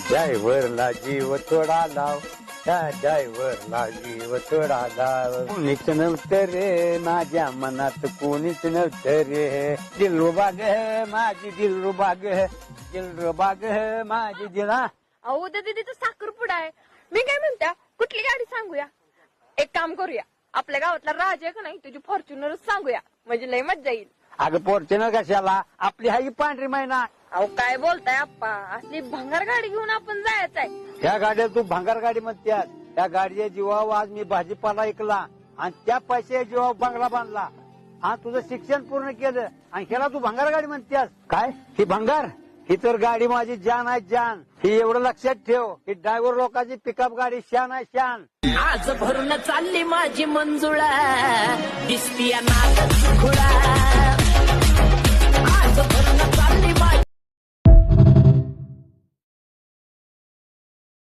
ड्रायव्हरला जीव थोडा लाव, त्या ड्रायव्हरला जीव थोडा लाव. कोणीच नव्हतं रे माझ्या मनात, कोणीच नव्हतं रे. दिलरुबा ग माझी दिलरुबा ग, दिलरुबा ग माझी दिला. अहो उद्या दीदीचा साखरपुडा आहे. मी काय म्हणत्या, कुठली गाडी सांगूया? एक काम करूया, आपल्या गावातला राजा आहे का नाही, तुझी फॉर्च्युनरच सांगूया, म्हणजे लय मज्जा येईल. अगं फॉर्च्युनर कशाला, आपली हाही पांढरी महिना. अहो काय बोलताय आप्पा, असली भंगार गाडी घेऊन आपण जायचं आहे. त्या गाड्या तू भंगार गाडी म्हणतेस, त्या गाडीच्या जीवावर आज मी भाजीपाला ऐकला आणि त्या पैशाच्या जीवावर बंगला बांधला. हा तुझं शिक्षण पूर्ण केलं आणि ह्याला तू भंगार गाडी म्हणतेस काय? ही भंगार, ही तर गाडी माझी जान आहे जान. ही एवढं लक्षात ठेव, ही ड्रायव्हर लोकांची पिकअप गाडी शान आहे शान. आज भरून चालली माझी मंजुळा, दिसतीया नाद खुळा.